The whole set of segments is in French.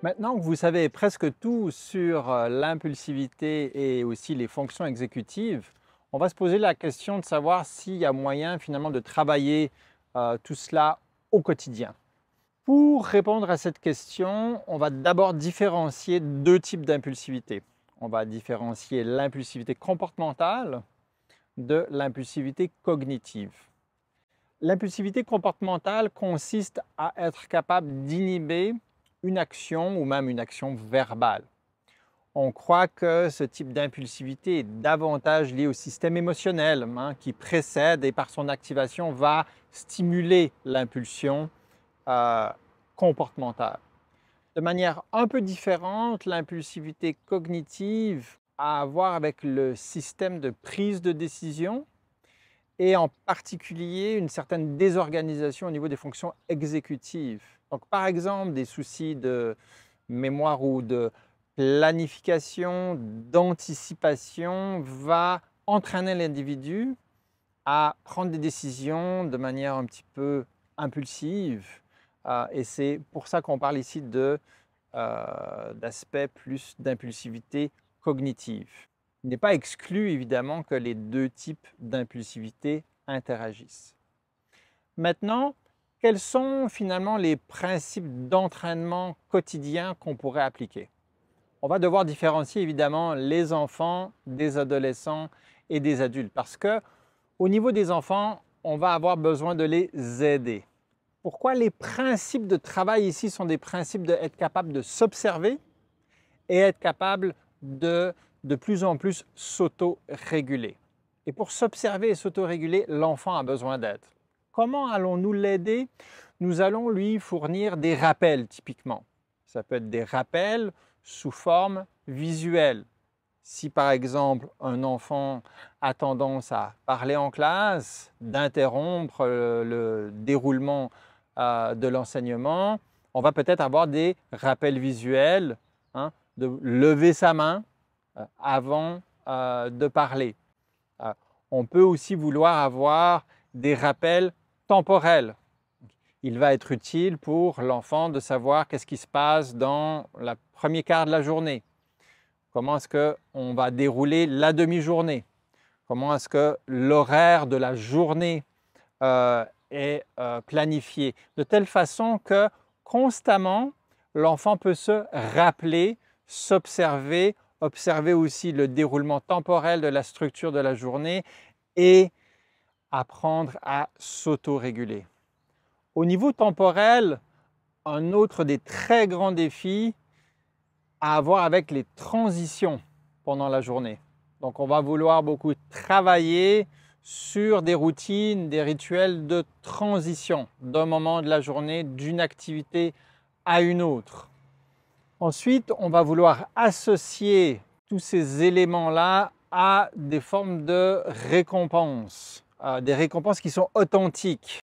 Maintenant que vous savez presque tout sur l'impulsivité et aussi les fonctions exécutives, on va se poser la question de savoir s'il y a moyen finalement de travailler tout cela au quotidien. Pour répondre à cette question, on va d'abord différencier deux types d'impulsivité. On va différencier l'impulsivité comportementale de l'impulsivité cognitive. L'impulsivité comportementale consiste à être capable d'inhiber une action ou même une action verbale. On croit que ce type d'impulsivité est davantage lié au système émotionnel qui précède et par son activation va stimuler l'impulsion euh, comportementale. De manière un peu différente, l'impulsivité cognitive a à voir avec le système de prise de décision et en particulier une certaine désorganisation au niveau des fonctions exécutives. Donc, par exemple, des soucis de mémoire ou de planification, d'anticipation va entraîner l'individu à prendre des décisions de manière un petit peu impulsive. Et c'est pour ça qu'on parle ici d'aspect plus d'impulsivité cognitive. Il n'est pas exclu évidemment que les deux types d'impulsivité interagissent. Maintenant, quels sont finalement les principes d'entraînement quotidien qu'on pourrait appliquer? On va devoir différencier évidemment les enfants des adolescents et des adultes parce que au niveau des enfants, on va avoir besoin de les aider. Pourquoi les principes de travail ici sont des principes d'être capable de s'observer et être capable de plus en plus s'auto-réguler. Et pour s'observer et s'auto-réguler, l'enfant a besoin d'aide. Comment allons-nous l'aider? Nous allons lui fournir des rappels typiquement. Ça peut être des rappels sous forme visuelle. Si par exemple un enfant a tendance à parler en classe, d'interrompre le déroulement de l'enseignement, on va peut-être avoir des rappels visuels, de lever sa main avant de parler. On peut aussi vouloir avoir des rappels temporels. Il va être utile pour l'enfant de savoir qu'est-ce qui se passe dans le premier quart de la journée. Comment est-ce qu'on va dérouler la demi-journée? Comment est-ce que l'horaire de la journée est planifié? De telle façon que constamment, l'enfant peut se rappeler, s'observer, observer aussi le déroulement temporel de la structure de la journée et apprendre à s'auto-réguler. Au niveau temporel, un autre des très grands défis a à voir avec les transitions pendant la journée. Donc on va vouloir beaucoup travailler sur des routines, des rituels de transition d'un moment de la journée, d'une activité à une autre. Ensuite, on va vouloir associer tous ces éléments-là à des formes de récompenses, des récompenses qui sont authentiques,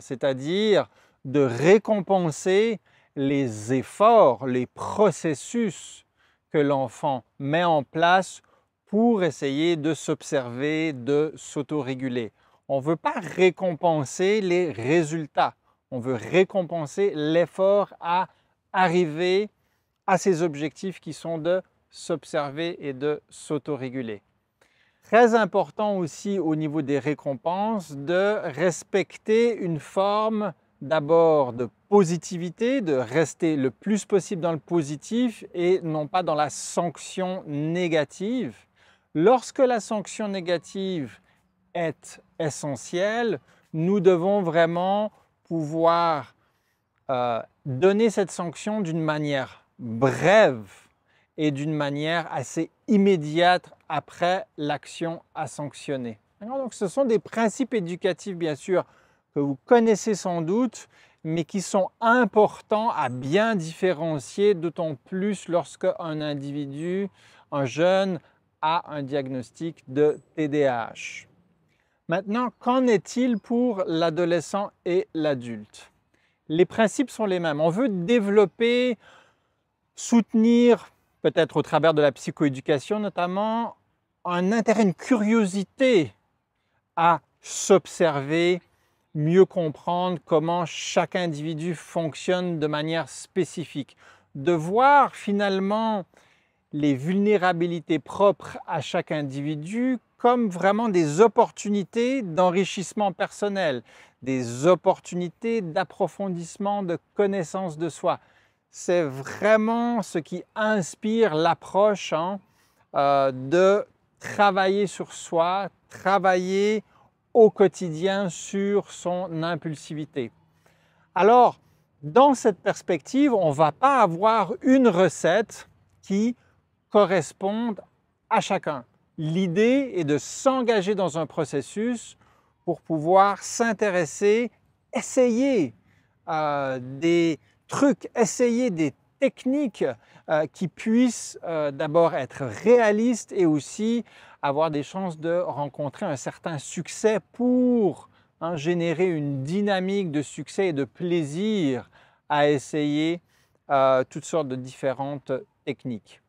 c'est-à-dire de récompenser les efforts, les processus que l'enfant met en place pour essayer de s'observer, de s'autoréguler. On ne veut pas récompenser les résultats, on veut récompenser l'effort à arriver à ces objectifs qui sont de s'observer et de s'autoréguler. Très important aussi au niveau des récompenses de respecter une forme d'abord de positivité, de rester le plus possible dans le positif et non pas dans la sanction négative. Lorsque la sanction négative est essentielle, nous devons vraiment pouvoir donner cette sanction d'une manière brève et d'une manière assez immédiate après l'action à sanctionner. Donc, ce sont des principes éducatifs, bien sûr, que vous connaissez sans doute, mais qui sont importants à bien différencier, d'autant plus lorsque un individu, un jeune, a un diagnostic de TDAH. Maintenant, qu'en est-il pour l'adolescent et l'adulte? Les principes sont les mêmes. On veut développer, soutenir, peut-être au travers de la psychoéducation notamment, un intérêt, une curiosité à s'observer, mieux comprendre comment chaque individu fonctionne de manière spécifique. de voir finalement les vulnérabilités propres à chaque individu comme vraiment des opportunités d'enrichissement personnel, des opportunités d'approfondissement de connaissance de soi. C'est vraiment ce qui inspire l'approche de travailler sur soi, travailler au quotidien sur son impulsivité. Alors, dans cette perspective, on ne va pas avoir une recette qui corresponde à chacun. L'idée est de s'engager dans un processus pour pouvoir s'intéresser, essayer des trucs, essayer des techniques qui puissent d'abord être réalistes et aussi avoir des chances de rencontrer un certain succès pour générer une dynamique de succès et de plaisir à essayer toutes sortes de différentes techniques.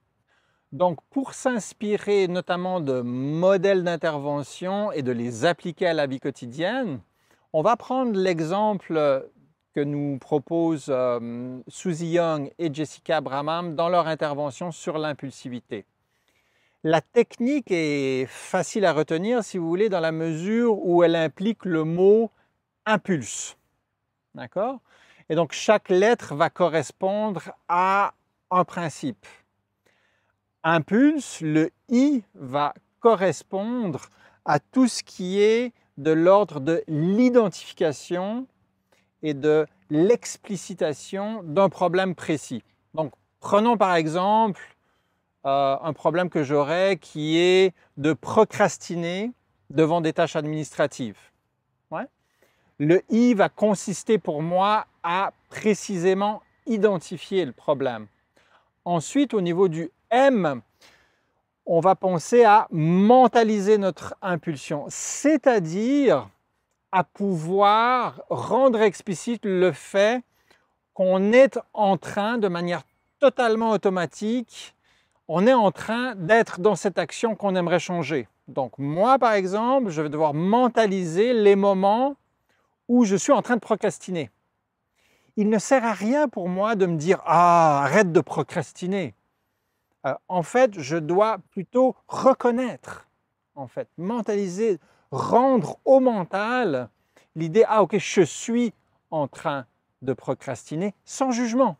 Donc, pour s'inspirer notamment de modèles d'intervention et de les appliquer à la vie quotidienne, on va prendre l'exemple que nous proposent Susie Young et Jessica Bramham dans leur intervention sur l'impulsivité. La technique est facile à retenir, si vous voulez, dans la mesure où elle implique le mot impulse. D'accord? Et donc, chaque lettre va correspondre à un principe. Impulse, le I va correspondre à tout ce qui est de l'ordre de l'identification et de l'explicitation d'un problème précis. Donc, prenons par exemple un problème que j'aurais qui est de procrastiner devant des tâches administratives. Ouais. Le I va consister pour moi à précisément identifier le problème. Ensuite, au niveau du M, on va penser à mentaliser notre impulsion, c'est-à-dire à pouvoir rendre explicite le fait qu'on est en train, de manière totalement automatique, on est en train d'être dans cette action qu'on aimerait changer. Donc moi, par exemple, je vais devoir mentaliser les moments où je suis en train de procrastiner. Il ne sert à rien pour moi de me dire « Ah, arrête de procrastiner ». En fait, je dois plutôt reconnaître, mentaliser, rendre au mental l'idée « Ah, ok, je suis en train de procrastiner » sans jugement.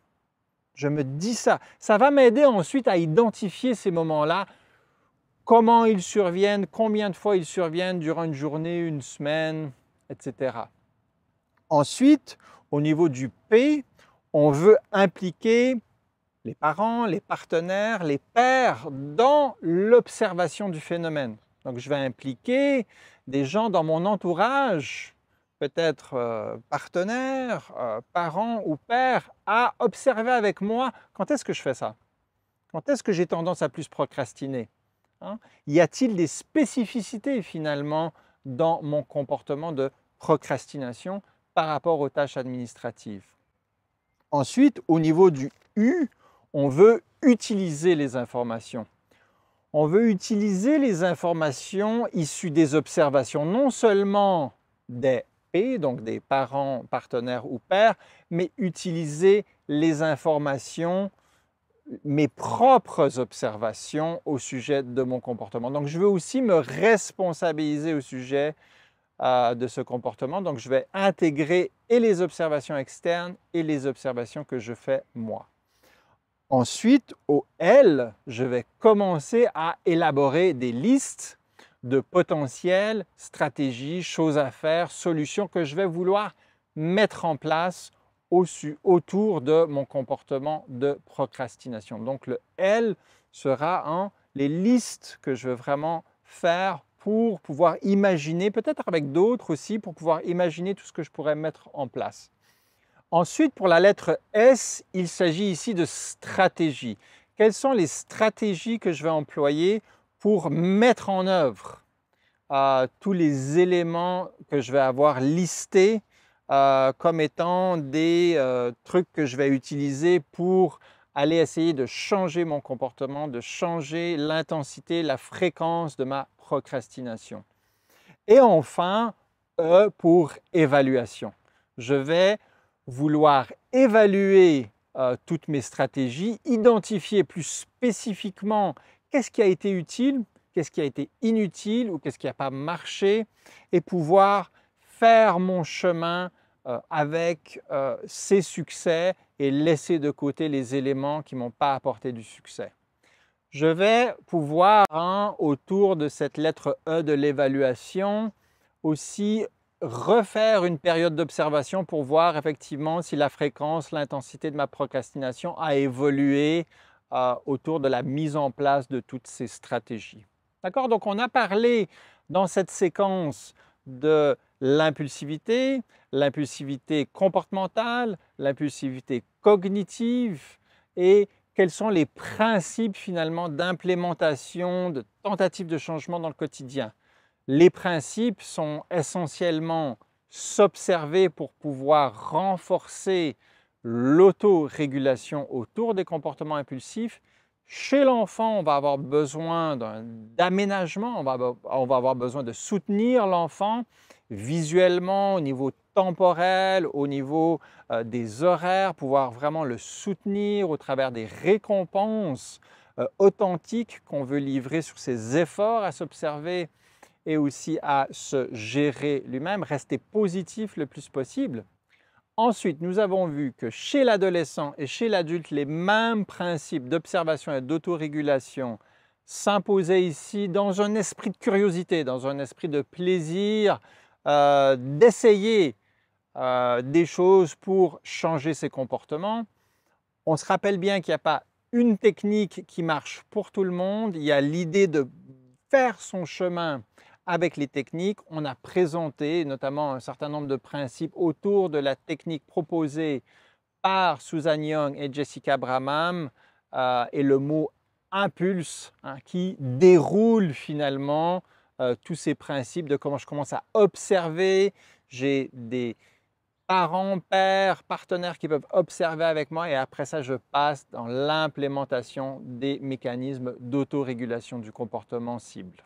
Je me dis ça. Ça va m'aider ensuite à identifier ces moments-là, comment ils surviennent, combien de fois ils surviennent durant une journée, une semaine, etc. Ensuite, au niveau du P, on veut impliquer les parents, les partenaires, les pairs dans l'observation du phénomène. Donc, je vais impliquer des gens dans mon entourage, peut-être partenaires, parents ou pères, à observer avec moi quand est-ce que je fais ça? Quand est-ce que j'ai tendance à plus procrastiner? Y a-t-il des spécificités finalement dans mon comportement de procrastination par rapport aux tâches administratives? Ensuite, au niveau du U, on veut utiliser les informations. On veut utiliser les informations issues des observations, non seulement des P, donc des parents, partenaires ou pairs, mais utiliser les informations, mes propres observations au sujet de mon comportement. Donc, je veux aussi me responsabiliser au sujet de ce comportement. Donc, je vais intégrer et les observations externes et les observations que je fais moi. Ensuite, au L, je vais commencer à élaborer des listes de potentielles stratégies, choses à faire, solutions que je vais vouloir mettre en place autour de mon comportement de procrastination. Donc, le L sera les listes que je veux vraiment faire pour pouvoir imaginer, peut-être avec d'autres aussi, pour pouvoir imaginer tout ce que je pourrais mettre en place. Ensuite, pour la lettre S, il s'agit ici de stratégie. Quelles sont les stratégies que je vais employer pour mettre en œuvre tous les éléments que je vais avoir listés comme étant des trucs que je vais utiliser pour aller essayer de changer mon comportement, de changer l'intensité, la fréquence de ma procrastination. Et enfin, E pour évaluation. Je vais vouloir évaluer toutes mes stratégies, identifier plus spécifiquement qu'est-ce qui a été utile, qu'est-ce qui a été inutile ou qu'est-ce qui n'a pas marché et pouvoir faire mon chemin avec ces succès et laisser de côté les éléments qui ne m'ont pas apporté du succès. Je vais pouvoir, autour de cette lettre E de l'évaluation, aussi refaire une période d'observation pour voir effectivement si la fréquence, l'intensité de ma procrastination a évolué autour de la mise en place de toutes ces stratégies. D'accord? Donc on a parlé dans cette séquence de l'impulsivité comportementale, l'impulsivité cognitive et quels sont les principes finalement d'implémentation, de tentative de changement dans le quotidien. Les principes sont essentiellement s'observer pour pouvoir renforcer l'autorégulation autour des comportements impulsifs. Chez l'enfant, on va avoir besoin d'aménagement, on va avoir besoin de soutenir l'enfant visuellement, au niveau temporel, au niveau des horaires, pouvoir vraiment le soutenir au travers des récompenses authentiques qu'on veut livrer sur ses efforts à s'observer et aussi à se gérer lui-même, rester positif le plus possible. Ensuite, nous avons vu que chez l'adolescent et chez l'adulte, les mêmes principes d'observation et d'autorégulation s'imposaient ici dans un esprit de curiosité, dans un esprit de plaisir, d'essayer des choses pour changer ses comportements. On se rappelle bien qu'il n'y a pas une technique qui marche pour tout le monde. Il y a l'idée de faire son chemin avec les techniques. On a présenté notamment un certain nombre de principes autour de la technique proposée par Susan Young et Jessica Bramham et le mot impulse qui déroule finalement tous ces principes de comment je commence à observer. J'ai des parents, pères, partenaires qui peuvent observer avec moi et après ça, je passe dans l'implémentation des mécanismes d'autorégulation du comportement cible.